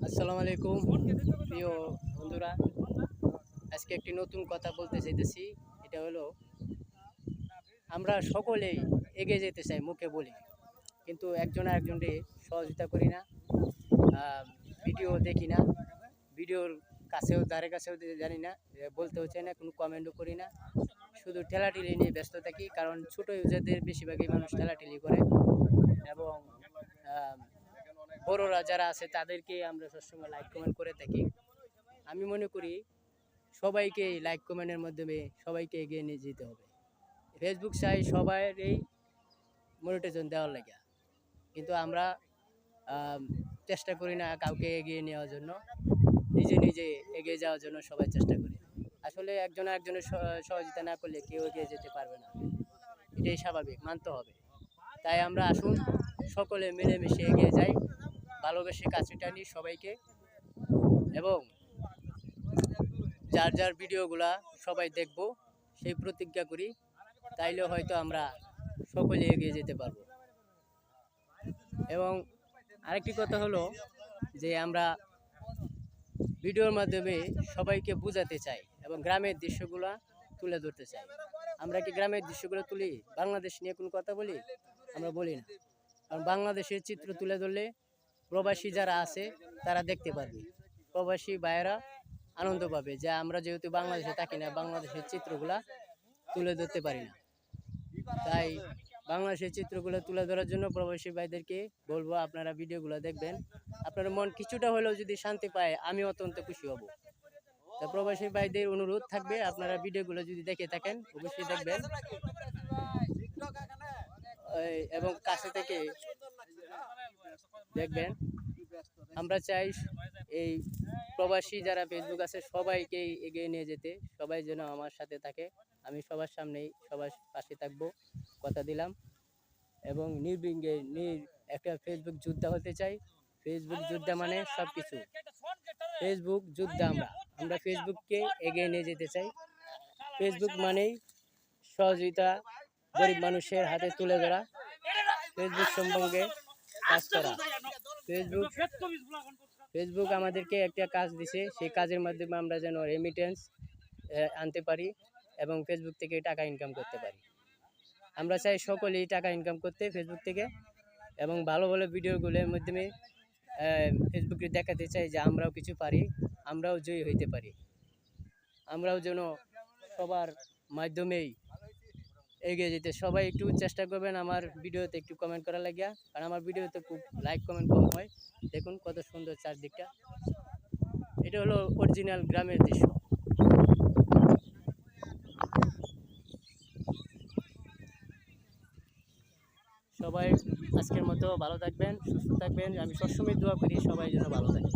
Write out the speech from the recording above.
আসসালামু আলাইকুম প্রিয় বন্ধুরা। আজকে একটি নতুন কথা বলতে চাইতেছি। এটা হলো, আমরা সকলেই এগিয়ে যেতে চাই, মুখে বলি, কিন্তু একজন আরেকজনকে সহযোগিতা করি না। ভিডিও দেখি না, ভিডিওর কাছেও ধারে কাছেও জানি না, বলতেও চাই না, কোনো কমেন্টও করি না। শুধু ঠেলাঠেলি নিয়ে ব্যস্ত থাকি, কারণ ছোটো ইউজারদের বেশিরভাগই মানুষ ঠেলাঠেলি করে। এবং বড়রা যারা আছে তাদেরকে আমরা সবসময় লাইক কমেন্ট করে থাকি। আমি মনে করি সবাইকে লাইক কমেন্টের মাধ্যমে সবাইকে এগিয়ে নিয়ে যেতে হবে। ফেসবুক চাই সবাইয়েরই মনিটাইজেশন দেওয়ার লাগে, কিন্তু আমরা চেষ্টা করি না কাউকে এগিয়ে নেওয়ার জন্য। নিজে নিজে এগিয়ে যাওয়ার জন্য সবাই চেষ্টা করি। আসলে একজন আরেকজনের সহযোগিতা না করলে কেউ এগিয়ে যেতে পারবে না, এটাই স্বাভাবিক, মানতে হবে। তাই আমরা আসুন সকলে মিলেমিশে এগিয়ে যাই, ভালোবেসে কাছে টানি সবাইকে, এবং যার যার ভিডিওগুলা সবাই দেখব সেই প্রতিজ্ঞা করি। তাইলে হয়তো আমরা সকলে এগিয়ে যেতে পারবো। এবং আরেকটি কথা হলো যে আমরা ভিডিওর মাধ্যমে সবাইকে বোঝাতে চাই এবং গ্রামের দৃশ্যগুলা তুলে ধরতে চাই। আমরা কি গ্রামের দৃশ্যগুলো তুলি? বাংলাদেশ নিয়ে কোনো কথা বলি? আমরা বলি না, কারণ বাংলাদেশের চিত্র তুলে ধরলে প্রবাসী যারা আছে তারা দেখতে পারবে, প্রবাসী ভাইয়েরা আনন্দ পাবে যে আমরা যেহেতু বাংলাদেশে থাকি না, বাংলাদেশের চিত্রগুলা তুলে ধরতে পারি না। তাই বাংলাদেশের চিত্রগুলো তুলে ধরার জন্য প্রবাসী ভাইদেরকে বলবো, আপনারা ভিডিওগুলো দেখবেন। আপনার মন কিছুটা হলেও যদি শান্তি পায়, আমি অত্যন্ত খুশি হব। তা প্রবাসী ভাইদের অনুরোধ থাকবে, আপনারা ভিডিওগুলো যদি দেখে থাকেন অবশ্যই দেখবেন এবং কাছে থেকে দেখবেন। আমরা চাই এই প্রবাসী যারা ফেসবুক আছে সবাইকে এগিয়ে নিয়ে যেতে, সবাই যেন আমার সাথে থাকে। আমি সবার সামনেই সবার পাশে থাকবো, কথা দিলাম। এবং নির্বিঘ্নে একটা ফেসবুক যোদ্ধা হতে চাই। ফেসবুক যোদ্ধা মানে সব কিছু, ফেসবুক যোদ্ধা আমরা ফেসবুককে এগিয়ে নিয়ে যেতে চাই। ফেসবুক মানেই সহযোগিতা, গরিব মানুষের হাতে তুলে ধরা, ফেসবুক সম্পর্কে কাজ করা। ফেসবুক আমাদেরকে একটা কাজ দিছে, সেই কাজের মাধ্যমে আমরা যেন রেমিটেন্স আনতে পারি এবং ফেসবুক থেকে টাকা ইনকাম করতে পারি। আমরা চাই সকলেই টাকা ইনকাম করতে ফেসবুক থেকে, এবং ভালো ভালো ভিডিওগুলোর মাধ্যমে ফেসবুকে দেখাতে চাই যে আমরাও কিছু পারি, আমরাও জয়ী হইতে পারি। আমরাও যেন সবার মাধ্যমেই এগিয়ে যেতে। সবাই একটু চেষ্টা করবেন আমার ভিডিওতে একটু কমেন্ট করা লাগিয়া, কারণ আমার ভিডিওতে খুব লাইক কমেন্ট কম হয়। দেখুন কত সুন্দর চারদিকটা। এটা হলো অরিজিনাল গ্রামের দৃশ্য। সবাই আজকের মতো ভালো থাকবেন, সুস্থ থাকবেন। আমি সবসময় দোয়া করি সবাই যেন ভালো থাকে।